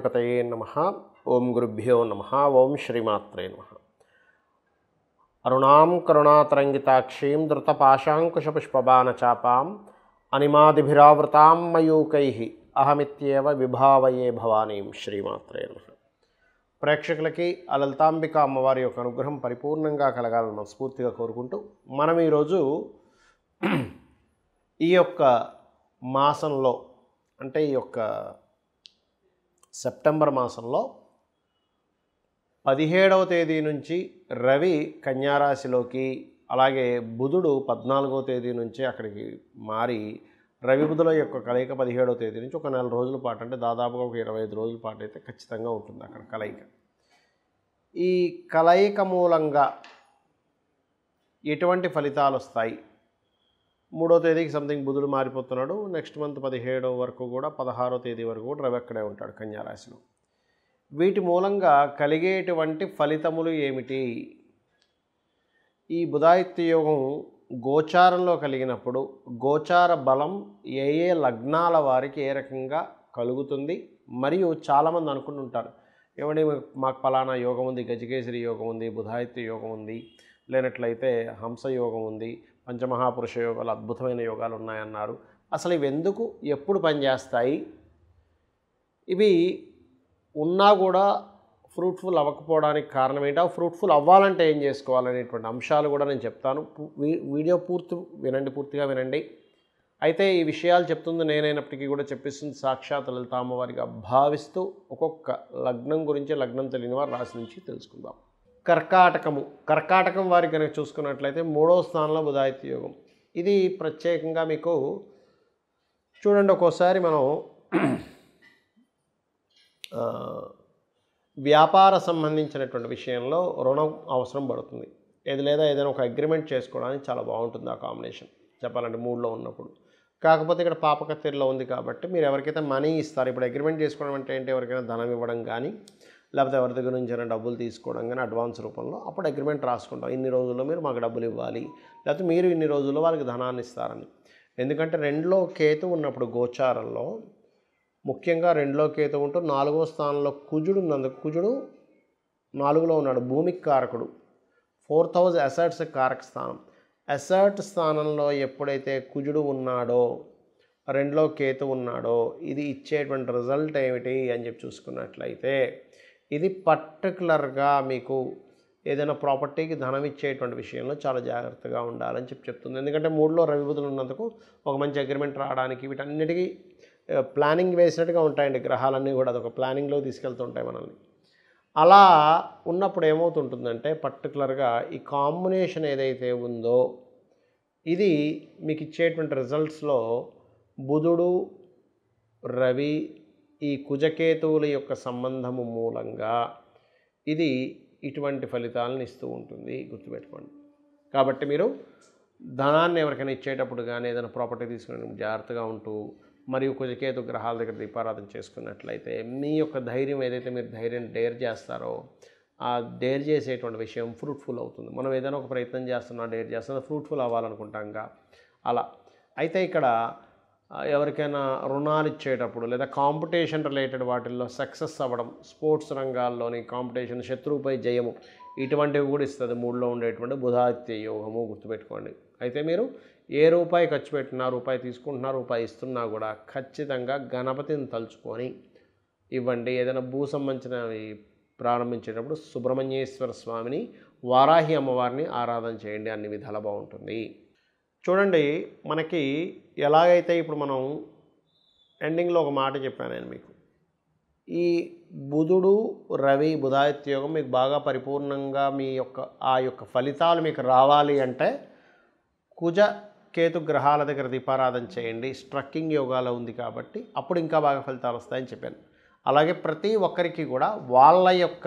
గణాధిపతయే నమః. ఓం గురుభ్యో నమః. ఓం శ్రీమాత్రే నమః. అరుణాం కరుణాతరంగితాక్షీం ధృతపాశాంకుశపుష్పబాణచాపాం అనిమాదిభిరావృతాం మయూకైః అహమిత్యేవ విభావయే భవానీం. శ్రీమాత్రే నమః. ప్రేక్షకులకి ఆ లలితాంబిక అమ్మవారి యొక్క అనుగ్రహం పరిపూర్ణంగా కలగాలని మనస్ఫూర్తిగా కోరుకుంటూ మనం ఈరోజు ఈ యొక్క మాసంలో అంటే ఈ యొక్క సెప్టెంబర్ మాసంలో 17వ తేదీ నుంచి రవి కన్యారాశిలోకి, అలాగే బుధుడు 14వ తేదీ నుంచి అక్కడికి మారి రవి బుధుల యొక్క కలయిక 17వ తేదీ నుంచి ఒక నెల రోజుల పాటు, అంటే దాదాపుగా ఒక 25 రోజుల పాటు అయితే ఖచ్చితంగా ఉంటుంది అక్కడ కలయిక. ఈ కలయిక మూలంగా ఎటువంటి ఫలితాలు వస్తాయి? 3వ తేదీకి సంథింగ్ బుధుడు మారిపోతున్నాడు. నెక్స్ట్ మంత్ 17వ వరకు కూడా 16వ తేదీ వరకు కూడా రవి అక్కడే ఉంటాడు కన్యారాశిలో. వీటి మూలంగా కలిగేటువంటి ఫలితములు ఏమిటి? ఈ బుధాదిత్య యోగం గోచారంలో కలిగినప్పుడు గోచార బలం ఏ ఏ లగ్నాల వారికి ఏ రకంగా కలుగుతుంది? మరియు చాలామంది అనుకుంటుంటారు, ఏమంటే మాకు ఫలానా యోగం ఉంది, గజకేసరి యోగం ఉంది, బుధాదిత్య యోగం ఉంది, లేనట్లయితే హంస యోగం ఉంది, పంచమహాపురుష యోగాలు, అద్భుతమైన యోగాలు ఉన్నాయన్నారు. అసలు ఇవి ఎందుకు, ఎప్పుడు పనిచేస్తాయి? ఇవి ఉన్నా కూడా ఫ్రూట్ఫుల్ అవ్వకపోవడానికి కారణం ఏంటి? ఫ్రూట్ఫుల్ అవ్వాలంటే ఏం చేసుకోవాలనేటువంటి అంశాలు కూడా నేను చెప్తాను. వీడియో పూర్తిగా వినండి. అయితే ఈ విషయాలు చెప్తుంది నేనైనప్పటికీ కూడా చెప్పిస్తుంది సాక్షాత్ లలిత అమ్మవారిగా భావిస్తూ ఒక్కొక్క లగ్నం గురించి, లగ్నం తెలియని వారి రాశి నుంచి తెలుసుకుందాం. కర్కాటకం వారికి కనుక చూసుకున్నట్లయితే 3వ స్థానంలో బుధాదిత్య యోగం. ఇది ప్రత్యేకంగా మీకు చూడండి, ఒక్కోసారి మనం వ్యాపార సంబంధించినటువంటి విషయంలో రుణం అవసరం పడుతుంది. లేదా ఏదైనా ఒక అగ్రిమెంట్ చేసుకోవడానికి చాలా బాగుంటుంది ఆ కాంబినేషన్, చెప్పాలంటే మూడ్లో ఉన్నప్పుడు. కాకపోతే ఇక్కడ పాపకత్తెరలో ఉంది కాబట్టి మీరు ఎవరికైతే మనీ ఇస్తారు, ఇప్పుడు అగ్రిమెంట్ చేసుకోవడం అంటే ఏంటి? ఎవరికైనా ధనం ఇవ్వడం కానీ, లేకపోతే ఎవరి దగ్గర నుంచి అయినా డబ్బులు తీసుకోవడం కానీ అడ్వాన్స్ రూపంలో, అప్పుడు అగ్రిమెంట్ రాసుకుంటాం, ఇన్ని రోజుల్లో మీరు మాకు డబ్బులు ఇవ్వాలి, లేకపోతే మీరు ఇన్ని రోజుల్లో వాళ్ళకి ధనాన్ని ఇస్తారని. ఎందుకంటే 2లో కేతు ఉన్నప్పుడు గోచారంలో, ముఖ్యంగా 2లో కేతు ఉంటూ 4వ స్థానంలో కుజుడు ఉన్నందుకు, కుజుడు 4లో ఉన్నాడు, భూమికి కారకుడు, 4th హౌస్ అసెట్స్ కారక స్థానం. అసెట్ స్థానంలో ఎప్పుడైతే కుజుడు ఉన్నాడో, 2లో కేతు ఉన్నాడో, ఇది ఇచ్చేటువంటి రిజల్ట్ ఏమిటి అని చెప్పి చూసుకున్నట్లయితే, ఇది పర్టికులర్గా మీకు ఏదైనా ప్రాపర్టీకి ధనం ఇచ్చేటువంటి విషయంలో చాలా జాగ్రత్తగా ఉండాలని చెప్తుంది. ఎందుకంటే 3లో రవి బుధులు ఉన్నందుకు ఒక మంచి అగ్రిమెంట్ రావడానికి వీటన్నిటికీ ప్లానింగ్ వేసినట్టుగా ఉంటాయండి గ్రహాలన్నీ కూడా. అదొక ప్లానింగ్లో తీసుకెళ్తుంటాయి మనల్ని. అలా ఉన్నప్పుడు ఏమవుతుంటుందంటే పర్టికులర్గా ఈ కాంబినేషన్ ఏదైతే ఉందో ఇది మీకు ఇచ్చేటువంటి రిజల్ట్స్లో బుధుడు, రవి, ఈ కుజకేతువుల యొక్క సంబంధము మూలంగా ఇది ఇటువంటి ఫలితాలను ఇస్తూ ఉంటుంది, గుర్తుపెట్టుకోండి. కాబట్టి మీరు ధనాన్ని ఎవరికైనా ఇచ్చేటప్పుడు కానీ, ఏదైనా ప్రాపర్టీ తీసుకునేటప్పుడు జాగ్రత్తగా ఉంటూ, మరియు కుజకేతు గ్రహాల దగ్గర దీపారాధన చేసుకున్నట్లయితే మీ యొక్క ధైర్యం ఏదైతే మీరు ధైర్యం డేర్ చేస్తారో ఆ డేర్ చేసేటువంటి విషయం ఫ్రూట్ఫుల్ అవుతుంది. మనం ఏదైనా ఒక ప్రయత్నం చేస్తున్నా, డేర్ చేస్తున్నా, ఫ్రూట్ఫుల్ అవ్వాలనుకుంటాంగా అలా. అయితే ఇక్కడ ఎవరికైనా రుణాలు ఇచ్చేటప్పుడు లేదా కాంపిటీషన్ రిలేటెడ్ వాటిల్లో సక్సెస్ అవ్వడం, స్పోర్ట్స్ రంగాల్లోని కాంపిటీషన్, శత్రువుపై జయము, ఇటువంటివి కూడా ఇస్తుంది 3లో ఉండేటువంటి బుధాదిత్య యోగము, గుర్తుపెట్టుకోండి. అయితే మీరు ఏ రూపాయి ఖర్చు పెట్టినా, రూపాయి తీసుకుంటున్నా, రూపాయి ఇస్తున్నా కూడా ఖచ్చితంగా గణపతిని తలుచుకొని ఇవ్వండి. ఏదైనా భూ సంబంధించినవి ప్రారంభించేటప్పుడు సుబ్రహ్మణ్యేశ్వర స్వామిని, వారాహి అమ్మవారిని ఆరాధన చేయండి, అన్ని విధాలా బాగుంటుంది. చూడండి, మనకి ఎలాగైతే ఇప్పుడు మనం ఎండింగ్లో ఒక మాట చెప్పాను నేను మీకు, ఈ బుధుడు, రవి, బుధాదిత్య యోగం మీకు బాగా పరిపూర్ణంగా మీ యొక్క ఆ యొక్క ఫలితాలు మీకు రావాలి అంటే కుజ కేతు గ్రహాల దగ్గర దీపారాధన చేయండి. స్ట్రక్కింగ్ యోగాలో ఉంది కాబట్టి అప్పుడు ఇంకా బాగా ఫలితాలు వస్తాయని చెప్పాను. అలాగే ప్రతి ఒక్కరికి కూడా వాళ్ళ యొక్క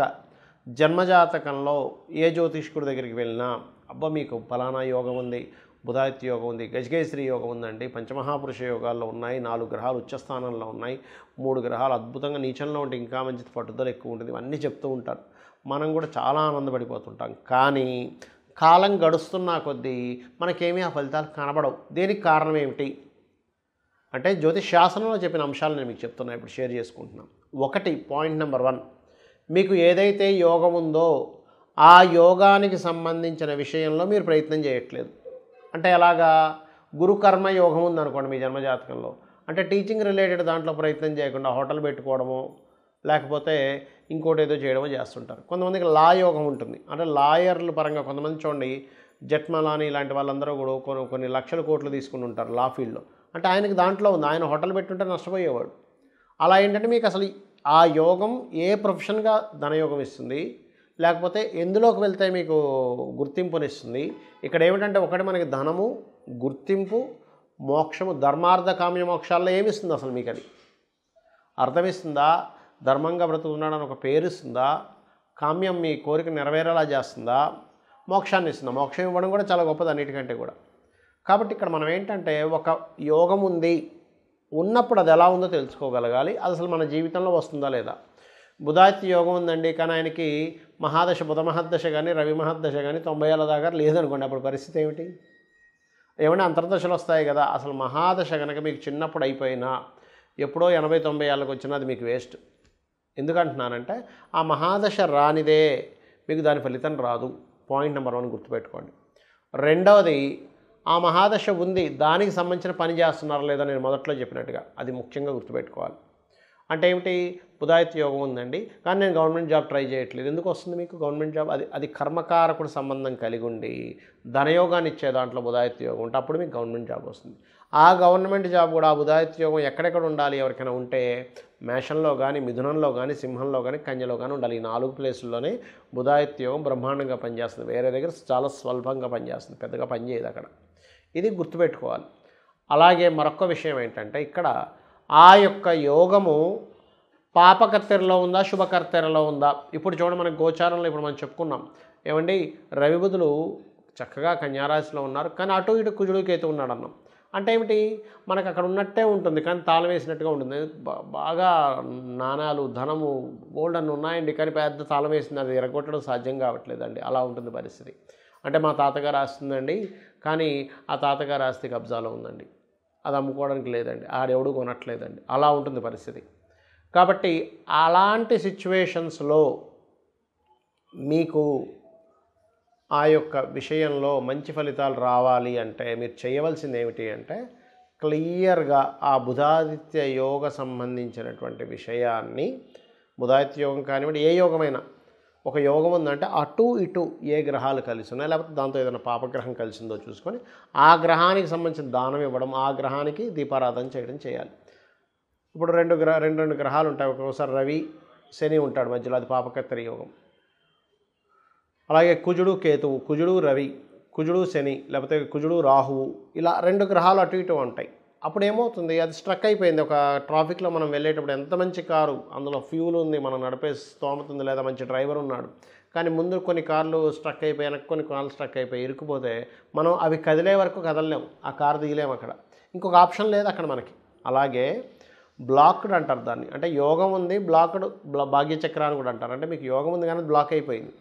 జన్మజాతకంలో ఏ జ్యోతిష్కుడి దగ్గరికి వెళ్ళినా, అబ్బా మీకు ఫలానా యోగం ఉంది, బుధాదిత్య యోగం ఉంది, గజకేసరి యోగం ఉందండి, పంచమహాపురుష యోగాల్లో ఉన్నాయి, 4 గ్రహాలు ఉచ్చస్థానంలో ఉన్నాయి, 3 గ్రహాలు అద్భుతంగా నీచంలో ఉంటే ఇంకా మంచి పట్టుదల ఎక్కువ ఉంటుంది, ఇవన్నీ చెప్తూ ఉంటారు. మనం కూడా చాలా ఆనందపడిపోతుంటాం. కానీ కాలం గడుస్తున్న కొద్దీ మనకేమీ ఆ ఫలితాలు కనబడవు. దేనికి కారణం ఏమిటి అంటే జ్యోతిష్ శాస్త్రంలో చెప్పిన అంశాలు నేను మీకు చెప్తున్నా, ఇప్పుడు షేర్ చేసుకుంటున్నాను. ఒకటి పాయింట్ నెంబర్ 1, మీకు ఏదైతే యోగం ఉందో ఆ యోగానికి సంబంధించిన విషయంలో మీరు ప్రయత్నం చేయట్లేదు. అంటే ఎలాగా, గురుకర్మ యోగం ఉందనుకోండి మీ జన్మజాతకంలో, అంటే టీచింగ్ రిలేటెడ్ దాంట్లో ప్రయత్నం చేయకుండా హోటల్ పెట్టుకోవడము లేకపోతే ఇంకోటి ఏదో చేయడమో చేస్తుంటారు. కొంతమందికి లా యోగం ఉంటుంది, అంటే లాయర్ల పరంగా కొంతమంది చూడండి, జెట్మలాని ఇలాంటి వాళ్ళందరూ కూడా కొన్ని లక్షల కోట్లు తీసుకుని ఉంటారు లా ఫీల్డ్లో. అంటే ఆయనకి దాంట్లో ఉంది, ఆయన హోటల్ పెట్టుంటే నష్టపోయేవాడు. అలా ఏంటంటే మీకు అసలు ఆ యోగం ఏ ప్రొఫెషన్గా ధనయోగం ఇస్తుంది, లేకపోతే ఎందులోకి వెళ్తే మీకు గుర్తింపునిస్తుంది. ఇక్కడ ఏమిటంటే ఒకటి మనకి ధనము, గుర్తింపు, మోక్షము, ధర్మార్థ కామ్య మోక్షాల్లో ఏమిస్తుంది అసలు మీకు అది అర్థమిస్తుందా? ధర్మంగా బ్రతుకుతున్నాడని ఒక పేరు ఇస్తుందా? కామ్యం మీ కోరిక నెరవేరేలా చేస్తుందా? మోక్షాన్ని ఇస్తుందా? మోక్షం ఇవ్వడం కూడా చాలా గొప్పది అన్నిటికంటే కూడా. కాబట్టి ఇక్కడ మనం ఏంటంటే ఒక యోగం ఉంది, ఉన్నప్పుడు అది ఎలా ఉందో తెలుసుకోగలగాలి. అది అసలు మన జీవితంలో వస్తుందా లేదా. బుధాదిత్య యోగం ఉందండి, కానీ ఆయనకి మహాదశ, బుధ మహర్దశ కానీ రవి మహర్దశ కానీ 90 ఏళ్ళ దాకా లేదనుకోండి, అప్పుడు పరిస్థితి ఏమిటి? ఏమంటే అంతర్దశలు వస్తాయి కదా. అసలు మహాదశ కనుక మీకు చిన్నప్పుడు అయిపోయినా ఎప్పుడో 80-90 ఏళ్ళకి వచ్చినా అది మీకు వేస్ట్. ఎందుకంటున్నానంటే ఆ మహాదశ రానిదే మీకు దాని ఫలితం రాదు. పాయింట్ నెంబర్ 1 గుర్తుపెట్టుకోండి. రెండవది, ఆ మహాదశ ఉంది, దానికి సంబంధించిన పని చేస్తున్నారా లేదా నేను మొదట్లో చెప్పినట్టుగా అది ముఖ్యంగా గుర్తుపెట్టుకోవాలి. అంటే ఏమిటి, బుధాదిత్య యోగం ఉందండి కానీ నేను గవర్నమెంట్ జాబ్ ట్రై చేయట్లేదు. ఎందుకు వస్తుంది మీకు గవర్నమెంట్ జాబ్? అది కర్మకారకుడు సంబంధం కలిగి ఉండి ధనయోగాన్ని ఇచ్చే దాంట్లో బుధాదిత్య యోగం ఉంటే అప్పుడు మీకు గవర్నమెంట్ జాబ్ వస్తుంది. ఆ గవర్నమెంట్ జాబ్ కూడా ఆ బుధాదిత్య యోగం ఎక్కడెక్కడ ఉండాలి ఎవరికైనా ఉంటే మేషంలో కానీ, మిథునంలో కానీ, సింహంలో కానీ, కన్యలో కానీ ఉండాలి. ఈ 4 ప్లేసుల్లోనే బుధాదిత్య యోగం బ్రహ్మాండంగా పనిచేస్తుంది. వేరే దగ్గర చాలా స్వల్పంగా పనిచేస్తుంది, పెద్దగా పనిచేయదు అక్కడ. ఇది గుర్తుపెట్టుకోవాలి. అలాగే మరొక విషయం ఏంటంటే ఇక్కడ ఆ యొక్క యోగము పాపకర్తెరలో ఉందా, శుభకర్తెరలో ఉందా. ఇప్పుడు చూడండి మనకి గోచారంలో ఇప్పుడు మనం చెప్పుకున్నాం ఏమండి, రవి బుధులు చక్కగా కన్యారాశిలో ఉన్నారు, కానీ అటు ఇటు కుజుడు కేతు ఉన్నాడు అన్నాం. అంటే ఏమిటి, మనకు అక్కడ ఉన్నట్టే ఉంటుంది కానీ తాళం వేసినట్టుగా ఉంటుంది. బాగా నాణాలు, ధనము, గోల్డ్ అన్నీ ఉన్నాయండి కానీ పెద్ద తాళం వేసింది, అది ఎరగొట్టడం సాధ్యం కావట్లేదండి. అలా ఉంటుంది పరిస్థితి. అంటే మా తాతగారు ఆస్తుందండి కానీ ఆ తాతగారు ఆస్తి కబ్జాలో ఉందండి, అది అమ్ముకోవడానికి లేదండి, ఆడెవడు కొనట్లేదండి, అలా ఉంటుంది పరిస్థితి. కాబట్టి అలాంటి సిచ్యువేషన్స్లో మీకు ఆ యొక్క విషయంలో మంచి ఫలితాలు రావాలి అంటే మీరు చేయవలసింది ఏమిటి అంటే క్లియర్గా ఆ బుధాదిత్య యోగ సంబంధించినటువంటి విషయాన్ని, బుధాదిత్య యోగం కానివ్వండి ఏ యోగమైనా, ఒక యోగం ఉందంటే అటు ఇటు ఏ గ్రహాలు కలిసి ఉన్నాయి లేకపోతే దాంతో ఏదైనా పాపగ్రహం కలిసిందో చూసుకొని ఆ గ్రహానికి సంబంధించిన దానం ఇవ్వడం, ఆ గ్రహానికి దీపారాధన చేయడం చేయాలి. ఇప్పుడు రెండు గ్రహాలు ఉంటాయి, ఒక్కొక్కసారి రవి శని ఉంటాడు మధ్యలో, అది పాపకర్తెర యోగం. అలాగే కుజుడు కేతువు, కుజుడు రవి, కుజుడు శని, లేకపోతే కుజుడు రాహువు, ఇలా 2 గ్రహాలు అటు ఇటు ఉంటాయి. అప్పుడు ఏమవుతుంది, అది స్ట్రక్ అయిపోయింది. ఒక ట్రాఫిక్లో మనం వెళ్ళేటప్పుడు ఎంత మంచి కారు, అందులో ఫ్యూల్ ఉంది, మనం నడిపే స్తోమత ఉంది, లేదా మంచి డ్రైవర్ ఉన్నాడు, కానీ ముందు కొన్ని కార్లు స్ట్రక్ అయిపోయి వెనక్కి కొన్ని కార్లు స్ట్రక్ అయిపోయి ఇరుక్కుపోతే మనం అవి కదిలే వరకు కదలలేము, ఆ కారు దిగలేము, అక్కడ ఇంకొక ఆప్షన్ లేదు అక్కడ మనకి. అలాగే బ్లాక్డ్ అంటారు దాన్ని, అంటే యోగం ఉంది బ్లాక్డ్, భాగ్యచక్రాన్ని కూడా అంటారు. అంటే మీకు యోగం ఉంది కానీ బ్లాక్ అయిపోయింది.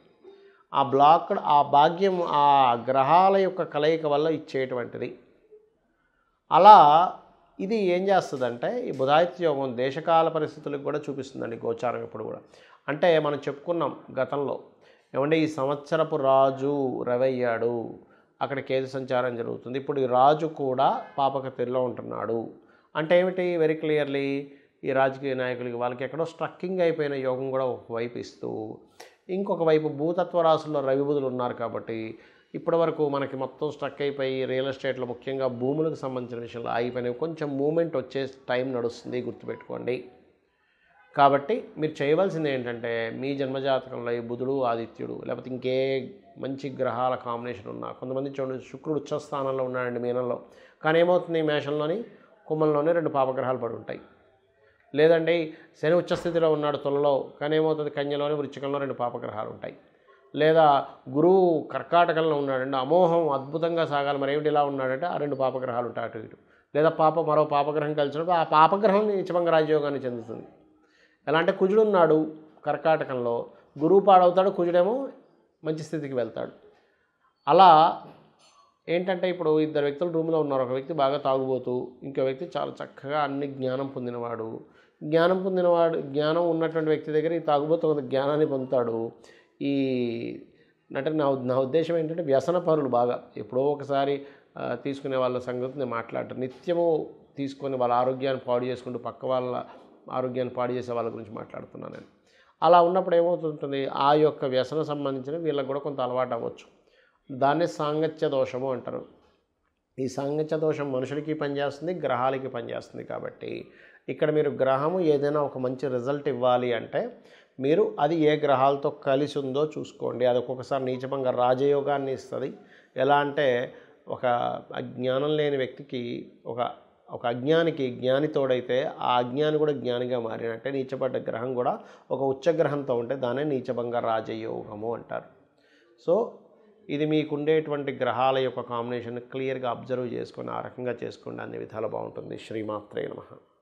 ఆ బ్లాక్డ్, ఆ భాగ్యం ఆ గ్రహాల యొక్క కలయిక వల్ల ఇచ్చేటువంటిది. అలా ఇది ఏం చేస్తుందంటే ఈ బుధాదిత్య యోగం దేశకాల పరిస్థితులకు కూడా చూపిస్తుందండి గోచారం ఎప్పుడు కూడా. అంటే మనం చెప్పుకున్నాం గతంలో ఏమంటే ఈ సంవత్సరపు రాజు రవి అయ్యాడు, అక్కడ కేతు సంచారం జరుగుతుంది. ఇప్పుడు ఈ రాజు కూడా పాపకర్తెరలో ఉంటున్నాడు. అంటే ఏమిటి, వెరీ క్లియర్లీ ఈ రాజకీయ నాయకులకి వాళ్ళకి ఎక్కడో స్ట్రక్కింగ్ అయిపోయిన యోగం కూడా ఒకవైపు ఇస్తూ, ఇంకొక వైపు భూతత్వ రాశుల్లో రవి బుధులు ఉన్నారు కాబట్టి ఇప్పటి వరకు మనకి మొత్తం స్ట్రక్ అయిపోయి రియల్ ఎస్టేట్లో ముఖ్యంగా భూములకు సంబంధించిన విషయంలో ఆగిపోయినవి కొంచెం మూమెంట్ వచ్చే టైం నడుస్తుంది, గుర్తుపెట్టుకోండి. కాబట్టి మీరు చేయవలసింది ఏంటంటే మీ జన్మజాతకంలో ఈ బుధుడు, ఆదిత్యుడు లేకపోతే ఇంకే మంచి గ్రహాల కాంబినేషన్ ఉన్నా, కొంతమంది చూడండి శుక్రుడు ఉచ్చస్థానంలో ఉన్నాడండి మీనంలో, కానీ ఏమవుతుంది మేషంలోని కుంభంలోనే 2 పాపగ్రహాలు పడి ఉంటాయి. లేదండి శని ఉచ్చస్థితిలో ఉన్నాడు తులలో, కానీ ఏమవుతుంది కన్యలోని వృశ్చికంలో 2 పాపగ్రహాలు ఉంటాయి. లేదా గురువు కర్కాటకంలో ఉన్నాడండి, అమోహం అద్భుతంగా సాగాలి, మరి ఏమిటి ఇలా ఉన్నాడంటే ఆ 2 పాపగ్రహాలు ఉంటాయి అటు ఇటు. లేదా మరో పాపగ్రహం కలిసినప్పుడు ఆ పాపగ్రహం నీచభంగ రాజయోగాన్ని చెందుతుంది. ఎలా అంటే కుజుడు ఉన్నాడు కర్కాటకంలో, గురువు పాడవుతాడు, కుజుడేమో మంచి స్థితికి వెళ్తాడు. అలా ఏంటంటే ఇప్పుడు 2 వ్యక్తులు రూమ్లో ఉన్నారు, ఒక వ్యక్తి బాగా తాగుబోతూ, ఇంకో వ్యక్తి చాలా చక్కగా అన్ని జ్ఞానం పొందినవాడు, జ్ఞానం పొందినవాడు, జ్ఞానం ఉన్నటువంటి వ్యక్తి దగ్గర ఈ తాగుబోతు కొంత జ్ఞానాన్ని పొందుతాడు. ఈ అంటే నా ఉద్దేశం ఏంటంటే వ్యసన పరులు బాగా ఎప్పుడో ఒకసారి తీసుకునే వాళ్ళ సంగతి నేను మాట్లాడటం, నిత్యము తీసుకొని వాళ్ళ ఆరోగ్యాన్ని పాడు చేసుకుంటూ పక్క వాళ్ళ ఆరోగ్యాన్ని పాడు చేసే వాళ్ళ గురించి మాట్లాడుతున్నాను నేను. అలా ఉన్నప్పుడు ఏమవుతుంటుంది, ఆ యొక్క వ్యసన సంబంధించిన వీళ్ళకి కూడా కొంత అలవాటు అవ్వచ్చు. దాన్నే సాంగత్య దోషము అంటారు. ఈ సాంగత్య దోషం మనుషులకి పనిచేస్తుంది, గ్రహాలకి పనిచేస్తుంది. కాబట్టి ఇక్కడ మీరు గ్రహము ఏదైనా ఒక మంచి రిజల్ట్ ఇవ్వాలి అంటే మీరు అది ఏ గ్రహాలతో కలిసి ఉందో చూసుకోండి. అది ఒక్కొక్కసారి నీచభంగ రాజయోగాన్ని ఇస్తుంది. ఎలా అంటే ఒక అజ్ఞానం లేని వ్యక్తికి ఒక అజ్ఞానికి జ్ఞాని తోడైతే ఆ అజ్ఞాని కూడా జ్ఞానిగా మారినట్టే. నీచపడ్డ గ్రహం కూడా ఒక ఉచ్చగ్రహంతో ఉంటే దాన్నే నీచభంగ రాజయోగము అంటారు. సో ఇది మీకుండేటువంటి గ్రహాల యొక్క కాంబినేషన్ క్లియర్గా అబ్జర్వ్ చేసుకొని ఆ రకంగా చేసుకోండి, అన్ని విధాలు బాగుంటుంది. శ్రీమాత్రే నమః.